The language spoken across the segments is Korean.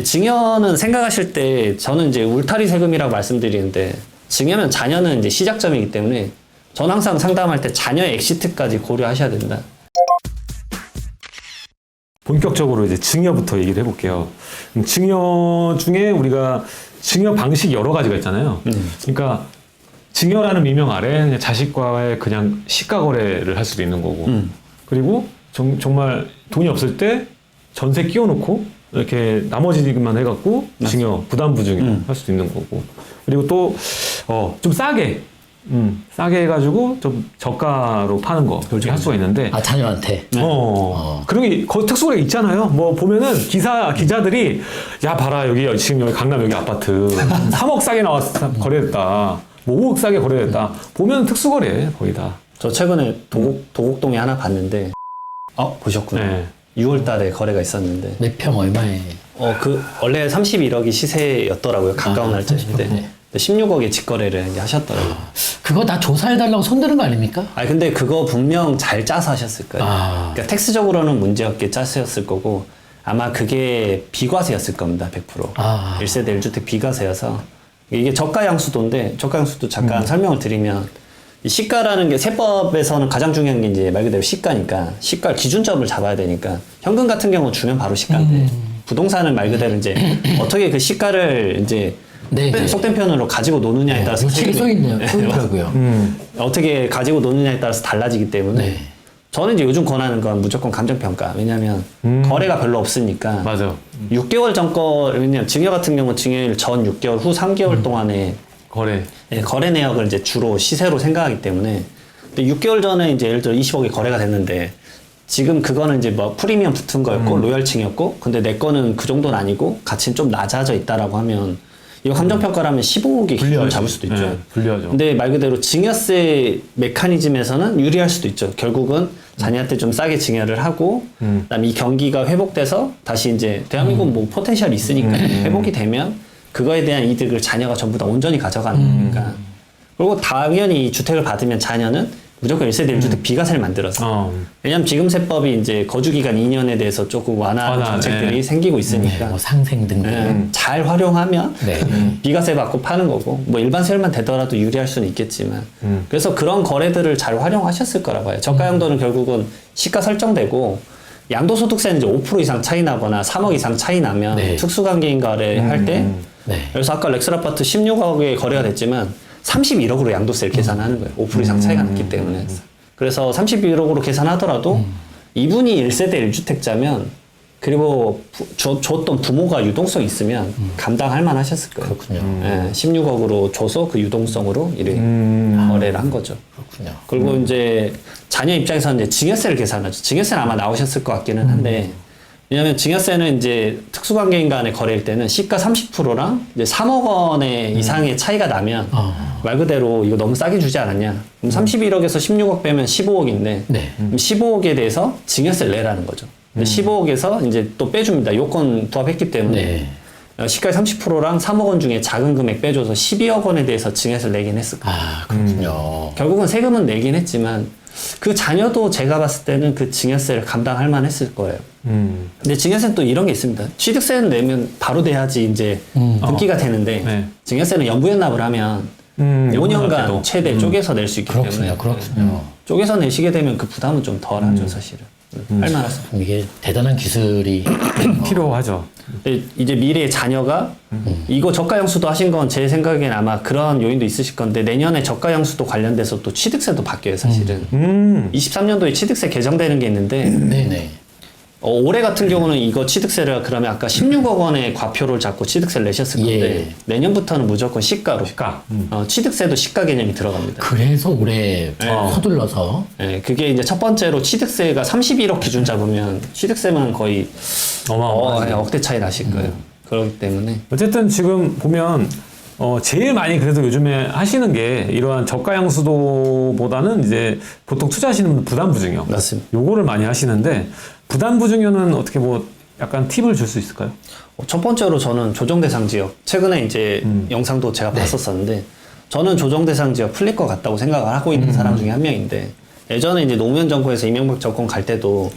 증여는 생각하실 때 저는 이제 울타리 세금이라고 말씀드리는데 증여면 자녀는 이제 시작점이기 때문에 저는 항상 상담할 때 자녀의 엑시트까지 고려하셔야 된다. 본격적으로 이제 증여부터 얘기를 해볼게요. 증여 중에 우리가 증여 방식이 여러 가지가 있잖아요. 그러니까 증여라는 미명 아래 그냥 자식과의 그냥 시가 거래를 할 수도 있는 거고, 그리고 정말 돈이 없을 때 전세 끼워놓고 이렇게 나머지만 해갖고 증여, 부담부 증여 할 수도 있는 거고, 그리고 또 좀 싸게 해가지고 좀 저가로 파는 거 그렇게 할 수가 있는데. 아, 자녀한테. 그런 게 특수가 있잖아요. 뭐 보면은 기자들이 야 봐라 여기 지금 여기 강남 여기 아파트 3억 싸게 나왔어 거래됐다. 뭐 5억 싸게 거래됐다. 보면 특수거래 거의 다. 저 최근에 도곡동에 하나 봤는데 보셨구나. 네. 6월 달에 거래가 있었는데 몇 평 얼마에? 원래 31억이 시세였더라고요. 가까운 날짜인데. 네. 16억에 직거래를 이제 하셨더라고요. 그거 다 조사해달라고 손드는 거 아닙니까? 근데 그거 분명 잘 짜서 하셨을 거예요. 그러니까 텍스적으로는 문제없게 짰었을 거고, 아마 그게 비과세였을 겁니다. 100%. 1세대 1주택 비과세여서. 이게 저가 양수도인데, 저가 양수도 잠깐 설명을 드리면, 이 시가라는 게 세법에서는 가장 중요한 게 이제 말 그대로 시가니까, 시가 기준점을 잡아야 되니까, 현금 같은 경우는 주면 바로 시가인데, 부동산은 말 그대로 이제 어떻게 그 시가를 이제 속된 표현으로 가지고 노느냐에 따라서 책이 써있네요. 써있더라고요. 어떻게 가지고 노느냐에 따라서 달라지기 때문에 저는 이제 요즘 권하는 건 무조건 감정평가. 왜냐하면 거래가 별로 없으니까. 맞아. 6개월 전 거, 왜냐면 증여 같은 경우는 증여일 전 6개월 후 3개월 동안에 거래 내역을 이제 주로 시세로 생각하기 때문에. 근데 6개월 전에 이제 예를 들어 20억이 거래가 됐는데 지금 그거는 이제 뭐 프리미엄 붙은 거였고 로열층이었고, 근데 내 거는 그 정도는 아니고 가치는 좀 낮아져 있다라고 하면 이거 감정평가라면 15억이 기준을 잡을 수도 있죠. 네, 불리하죠. 근데 말 그대로 증여세 메커니즘에서는 유리할 수도 있죠. 결국은 자녀한테 좀 싸게 증여를 하고, 그다음에 이 경기가 회복돼서 다시 이제 대한민국은 뭐 포텐셜이 있으니까 회복이 되면 그거에 대한 이득을 자녀가 전부 다 온전히 가져가는 거니까. 그리고 당연히 이 주택을 받으면 자녀는 무조건 1세대 1주택 비과세를 만들어서. 왜냐면 지금 세법이 이제 거주기간 2년에 대해서 조금 완화하는 정책들이 생기고 있으니까. 뭐 상생 등등. 잘 활용하면 비과세 받고 파는 거고, 뭐 일반 세율만 되더라도 유리할 수는 있겠지만. 그래서 그런 거래들을 잘 활용하셨을 거라 봐요. 저가 양도는 결국은 시가 설정되고, 양도소득세는 이제 5% 이상 차이 나거나 3억 이상 차이 나면 특수관계인 거래할 때, 그래서 아까 렉슬 아파트 16억에 거래가 됐지만 31억으로 양도세를 계산하는 거예요. 5% 이상 차이가 났기 때문에. 그래서 31억으로 계산하더라도 이분이 1세대 1주택자면, 그리고 줬던 부모가 유동성이 있으면 감당할 만 하셨을 거예요. 그렇군요. 16억으로 줘서 그 유동성으로 이렇게 거래를 한 거죠. 그렇군요. 그리고 이제 자녀 입장에서는 이제 증여세를 계산하죠. 증여세는 아마 나오셨을 것 같기는 한데, 왜냐면 증여세는 이제 특수관계인 간의 거래일 때는 시가 30%랑 이제 3억 원의 이상의 차이가 나면 말 그대로 이거 너무 싸게 주지 않았냐. 그럼 31억에서 16억 빼면 15억인데 그럼 15억에 대해서 증여세를 내라는 거죠. 근데 15억에서 이제 또 빼줍니다. 요건 부합했기 때문에 시가의 30%랑 3억 원 중에 작은 금액 빼줘서 12억 원에 대해서 증여세를 내긴 했을 거예요. 그렇군요. 결국은 세금은 내긴 했지만 그 자녀도 제가 봤을 때는 그 증여세를 감당할 만했을 거예요. 근데 증여세는 또 이런 게 있습니다. 취득세는 내면 바로 돼야지 이제 등기가 되는데 증여세는 연부연납을 하면 5년간 최대 쪼개서 낼 수 있기 때문에 쪼개서 내시게 되면 그 부담은 좀 덜하죠, 사실은. 할 만하죠. 이게 대단한 기술이 필요하죠. 이제 미래의 자녀가 이거 저가 양수도 하신 건 제 생각엔 아마 그런 요인도 있으실 건데, 내년에 저가 양수도 관련돼서 또 취득세도 바뀌어요, 사실은. 23년도에 취득세 개정되는 게 있는데 올해 같은 경우는 이거 취득세를 그러면 아까 16억 원의 과표를 잡고 취득세를 내셨을 건데 내년부터는 무조건 시가로. 취득세도 시가 개념이 들어갑니다. 그래서 올해 서둘러서. 그게 이제 첫 번째로 취득세가 31억 기준 잡으면 취득세만 거의 억대 차이 나실 거예요. 그렇기 때문에. 어쨌든 지금 보면 제일 많이 그래도 요즘에 하시는 게 이러한 저가 양수도보다는 이제 보통 투자하시는 분들 부담부 증여. 맞습니다. 요거를 많이 하시는데, 부담부 증여는 어떻게 뭐 약간 팁을 줄 수 있을까요? 첫 번째로 저는 조정대상 지역, 최근에 이제 영상도 제가 봤었었는데, 저는 조정대상 지역 풀릴 것 같다고 생각을 하고 있는 사람 중에 한 명인데, 예전에 이제 노무현 정권에서 이명박 정권 갈 때도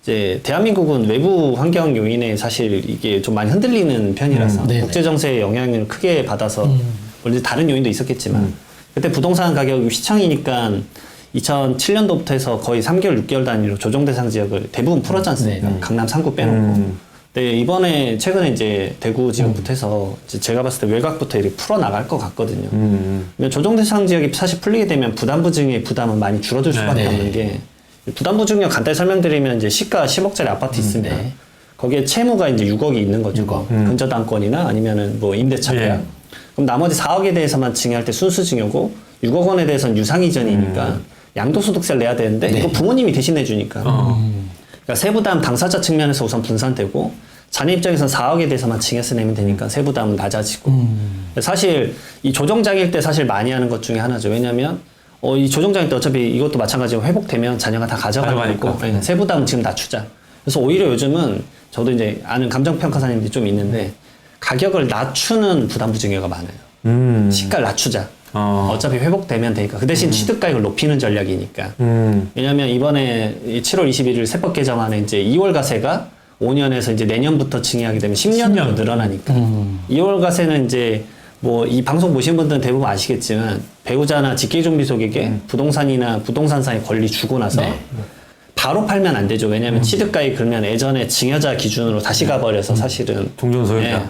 이제 대한민국은 외부 환경 요인에 사실 이게 좀 많이 흔들리는 편이라서 네네. 국제 정세의 영향을 크게 받아서 물론 다른 요인도 있었겠지만 그때 부동산 가격이 시청이니까 2007년도부터 해서 거의 3개월, 6개월 단위로 조정 대상 지역을 대부분 풀었지 않습니까? 강남 3구 빼놓고. 네, 이번에 최근에 이제 대구 지역부터 해서 이제 제가 봤을 때 외곽부터 이렇게 풀어 나갈 것 같거든요. 그러면 조정 대상 지역이 사실 풀리게 되면 부담부 증의 부담은 많이 줄어들 수밖에 네. 없는 게 부담부 증여 간단히 설명드리면 이제 시가 10억짜리 아파트 있습니다. 네. 거기에 채무가 이제 6억이 있는 거죠. 근저당권이나 아니면은 뭐 임대차 계약. 그럼 나머지 4억에 대해서만 증여할 때 순수 증여고 6억 원에 대해서는 유상 이전이니까 양도소득세를 내야 되는데 이거 부모님이 대신해 주니까. 그러니까 세부담 당사자 측면에서 우선 분산되고 자녀 입장에서는 4억에 대해서만 증여세 내면 되니까 세부담은 낮아지고 사실 이 조정장일 때 사실 많이 하는 것 중에 하나죠. 왜냐하면 이 조정장일 때 어차피 이것도 마찬가지로 회복되면 자녀가 다 가져가니까 세부담은 지금 낮추자. 그래서 오히려 요즘은 저도 이제 아는 감정평가사님들이 좀 있는데 가격을 낮추는 부담부 증여가 많아요. 시가를 낮추자. 어차피 회복되면 되니까. 그 대신 취득가액을 높이는 전략이니까. 왜냐면 이번에 7월 21일 세법 개정안에 이제 2월 가세가 5년에서 이제 내년부터 증여하게 되면 10년으로 늘어나니까. 2월 가세는 이제 뭐 이 방송 보신 분들은 대부분 아시겠지만 배우자나 직계종비속에게 부동산이나 부동산상의 권리 주고 나서 바로 팔면 안 되죠. 왜냐하면 취득가액 그러면 예전에 증여자 기준으로 다시 가버려서 사실은 종전소유자.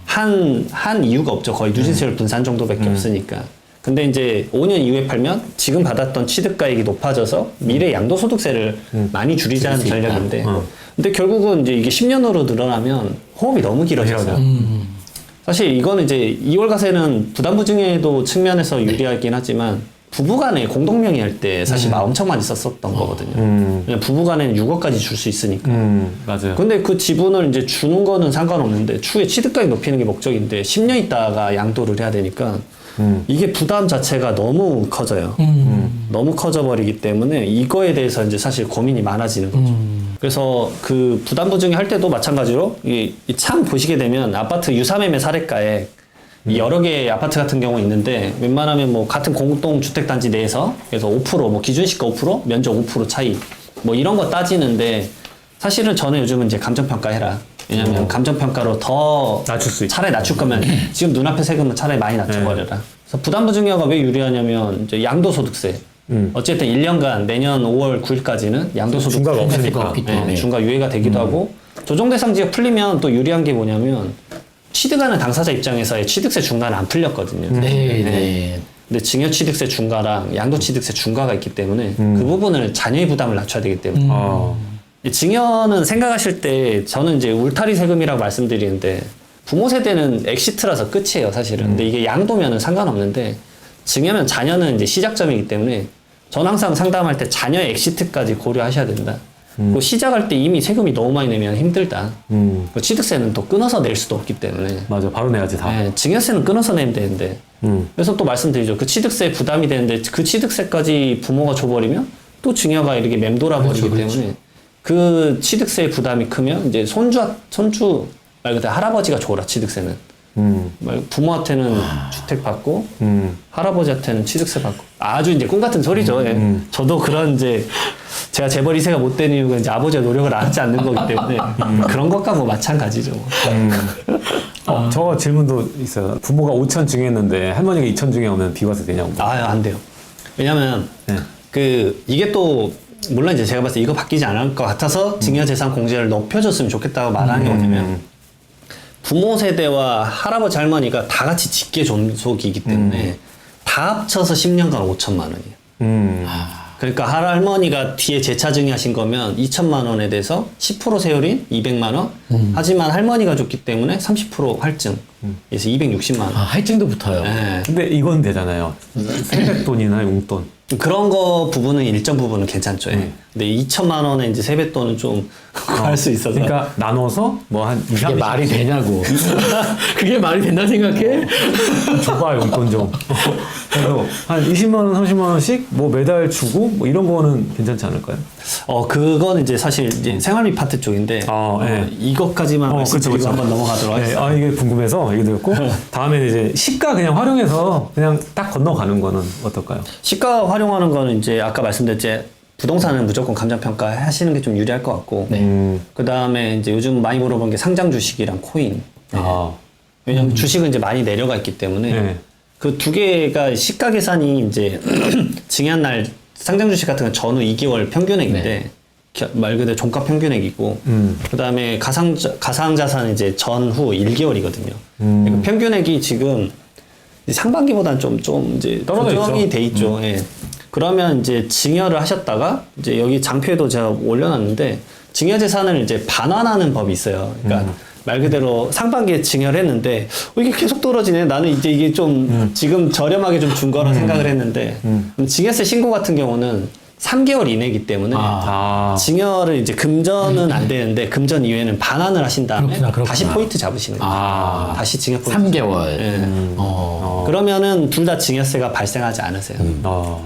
한 이유가 없죠. 거의 누진세율 분산 정도밖에 없으니까. 근데 이제 5년 이후에 팔면 지금 받았던 취득가액이 높아져서 미래 양도소득세를 많이 줄이자는 전략인데 근데 결국은 이제 이게 10년으로 늘어나면 호흡이 너무 길어져서 사실 이거는 이제 2월 가세는 부담부 증여에도 측면에서 유리하긴 하지만 부부간에 공동명의 할 때 사실 엄청 많이 썼었던 거거든요. 그냥 부부간에는 6억까지 줄 수 있으니까. 맞아요. 근데 그 지분을 이제 주는 거는 상관없는데 추후에 취득가액 높이는 게 목적인데 10년 있다가 양도를 해야 되니까 이게 부담 자체가 너무 커져요. 너무 커져버리기 때문에 이거에 대해서 이제 사실 고민이 많아지는 거죠. 그래서 그 부담부 증여 할 때도 마찬가지로 참 보시게 되면 아파트 유사매매 사례가에 이 여러 개의 아파트 같은 경우 있는데 웬만하면 뭐 같은 공동주택단지 내에서 그래서 5% 뭐 기준시가 5% 면적 5% 차이 뭐 이런 거 따지는데 사실은 저는 요즘은 이제 감정평가해라. 왜냐면 감정평가로 더 낮출 수 있다. 차라리 낮출 거면 지금 눈앞에 세금은 차라리 많이 낮춰버려라. 그래서 부담부 증여가 왜 유리하냐면 이제 양도소득세. 어쨌든 1년간 내년 5월 9일까지는 양도소득세 중과가 없으니까. 없기 때문에. 중과 유예가 되기도 하고 조정대상 지역 풀리면 또 유리한 게 뭐냐면 취득하는 당사자 입장에서의 취득세 중과는 안 풀렸거든요. 네. 근데 증여취득세 중과랑 양도취득세 중과가 있기 때문에 그 부분을 자녀의 부담을 낮춰야 되기 때문에 이 증여는 생각하실 때 저는 이제 울타리 세금이라고 말씀드리는데 부모 세대는 엑시트라서 끝이에요 사실은. 근데 이게 양도면은 상관없는데 증여면 자녀는 이제 시작점이기 때문에 저는 항상 상담할 때 자녀의 엑시트까지 고려하셔야 된다. 그 시작할 때 이미 세금이 너무 많이 내면 힘들다. 그 취득세는 또 끊어서 낼 수도 없기 때문에. 맞아, 바로 내야지 다. 네, 증여세는 끊어서 내면 되는데. 그래서 또 말씀드리죠. 그 취득세 부담이 되는데 그 취득세까지 부모가 줘버리면 또 증여가 이렇게 맴돌아 버리기 때문에 그 취득세 부담이 크면 이제 손주 말 그대로 할아버지가 줘라 취득세는. 부모한테는 주택 받고 할아버지한테는 취득세 받고 아주 이제 꿈 같은 소리죠. 예. 저도 그런 이제 제가 재벌 2세가 못 된 이유가 이제 아버지가 노력을 안 하지 않는 거기 때문에 그런 것과 뭐 마찬가지죠. 저 질문도 있어요. 부모가 5천 증여했는데 할머니가 2천 증여하면 비과세 되냐고. 안 돼요. 왜냐면 이게 또 물론 이제 제가 봤을 때 이거 바뀌지 않을 것 같아서 증여재산 공제를 높여줬으면 좋겠다고 말하는 게 뭐냐면 부모 세대와 할아버지 할머니가 다 같이 직계 존속이기 때문에 다 합쳐서 10년간 5천만 원이에요. 그러니까 할머니가 뒤에 재차 증여하신 거면 2천만 원에 대해서 10% 세율인 200만 원. 하지만 할머니가 줬기 때문에 30% 할증. 그래서 260만 원. 할증도 붙어요. 네. 근데 이건 되잖아요. 세뱃돈이나 용돈. 그런 거 부분은 일정 부분은 괜찮죠. 예. 근데 2천만 원에 이제 세뱃돈은 좀 할 수 있어서. 그러니까 나눠서 뭐 한 2, 그게 30. 말이 되냐고. 그게 말이 된다 생각해? 줘봐 용돈 좀. 그래서 한 20만 원, 30만 원씩 뭐 매달 주고 뭐 이런 거는 괜찮지 않을까요? 그건 이제 사실 이제 생활비 파트 쪽인데 네. 이것까지만 말씀드리고 그쵸. 한번 넘어가도록 하겠습니다. 이게 궁금해서 얘기 드렸고 다음에는 이제 시가 그냥 활용해서 그냥 딱 건너가는 거는 어떨까요? 시가 활용하는 거는 이제 아까 말씀드렸지 부동산은 무조건 감정평가 하시는 게 좀 유리할 것 같고. 네. 그 다음에 이제 요즘 많이 물어본 게 상장 주식이랑 코인. 아, 왜냐면 주식은 이제 많이 내려가 있기 때문에 네. 그 두 개가 시가 계산이 이제 증여한 날 상장 주식 같은 건 전후 2개월 평균액인데 말 그대로 종가 평균액이고 그 다음에 가상자산은 이제 전후 1개월이거든요. 그러니까 평균액이 지금 상반기보다는 좀 이제 떨어져 조정이 있죠. 돼 있죠. 예. 그러면 이제 증여를 하셨다가 이제 여기 장표에도 제가 올려놨는데 증여 재산을 이제 반환하는 법이 있어요. 그러니까 말 그대로 상반기에 증여를 했는데 이게 계속 떨어지네. 나는 이제 이게 좀 지금 저렴하게 좀 준 거라 생각을 했는데 증여세 신고 같은 경우는 3개월 이내이기 때문에 증여를 이제 금전은 안 되는데 금전 이후에는 반환을 하신 다음에 그렇구나. 다시 포인트 잡으시는 거예요. 다시 증여 포인트. 3개월. 예. 그러면은 둘 다 증여세가 발생하지 않으세요.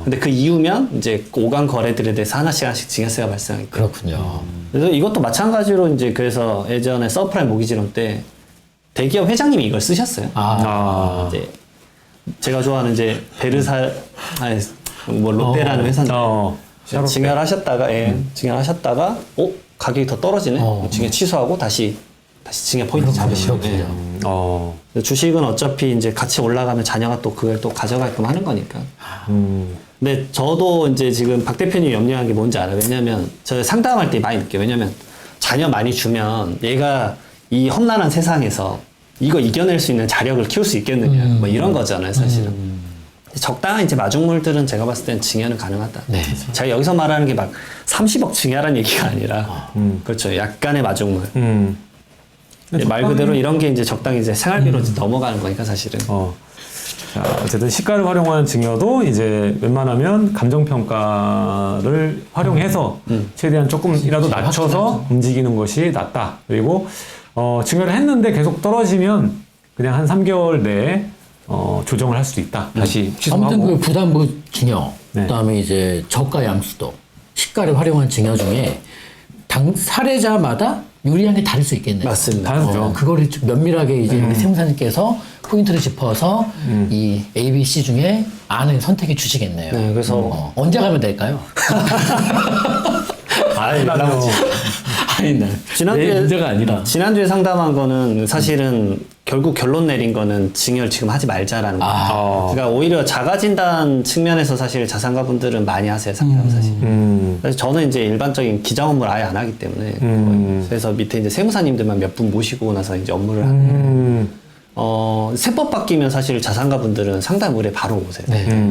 근데 그 이후면 이제 오간 거래들에 대해서 하나씩 증여세가 발생하기 때문에. 그렇군요. 그래서 이것도 마찬가지로 이제 그래서 예전에 서프라임 모기지론 때 대기업 회장님이 이걸 쓰셨어요. 이제 제가 좋아하는 이제 뭐 롯데라는 회사인데 증여를 하셨다가 증여를 하셨다가 가격이 더 떨어지네. 증여 취소하고 다시 증여 포인트 잡으시고. 주식은 어차피 이제 같이 올라가면 자녀가 또 그걸 또 가져가게끔 하는 거니까. 근데 저도 이제 지금 박 대표님 염려한 게 뭔지 알아요. 왜냐면 저 상담할 때 많이 느껴요. 왜냐면 자녀 많이 주면 얘가 이 험난한 세상에서 이거 이겨낼 수 있는 자력을 키울 수 있겠느냐. 뭐 이런 거잖아요, 사실은. 적당한 이제 마중물들은 제가 봤을 땐 증여는 가능하다. 네. 제가 여기서 말하는 게 막 30억 증여라는 얘기가 아니라, 그렇죠. 약간의 마중물. 말 그대로 이런 게 이제 적당히 이제 생활비로 이제 넘어가는 거니까 사실은. 자, 어쨌든 시가를 활용한 증여도 이제 웬만하면 감정평가를 활용해서 최대한 조금이라도 낮춰서 움직이는 것이 낫다. 그리고 증여를 했는데 계속 떨어지면 그냥 한 3개월 내에 조정을 할 수도 있다. 다시 취소하고. 아무튼 그 부담부 증여, 네. 그다음에 이제 저가 양수도, 시가를 활용한 증여 중에 사례자마다 유리한 게 다를 수 있겠네요. 맞습니다. 다르죠. 그거를 좀 면밀하게 이제 우리 세무사님께서 포인트를 짚어서 이 A, B, C 중에 R을 선택해 주시겠네요. 네, 그래서 언제 가면 될까요? 아니, 아니, 내 문제가 아니라. 지난주에 상담한 거는 사실은 결국 결론 내린 거는 증여를 지금 하지 말자라는 거예요. 그러니까 오히려 자가진단 측면에서 사실 자산가분들은 많이 하세요, 상담 사실. 그래서 저는 이제 일반적인 기장 업무를 아예 안 하기 때문에 그래서 밑에 이제 세무사님들만 몇 분 모시고 나서 이제 업무를 하는. 세법 바뀌면 사실 자산가분들은 상담 의뢰 바로 오세요.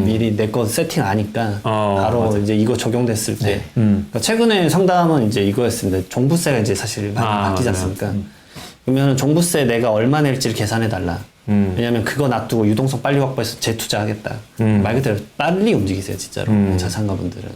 미리 내 거 세팅 아니까 바로 맞아. 이제 이거 적용됐을 때. 그러니까 최근에 상담은 이제 이거였습니다. 종부세가 이제 사실 많이 바뀌지 않습니까? 그러면 종부세 내가 얼마 낼지를 계산해 달라. 왜냐면 그거 놔두고 유동성 빨리 확보해서 재투자하겠다. 말 그대로 빨리 움직이세요, 진짜로. 자산가분들은.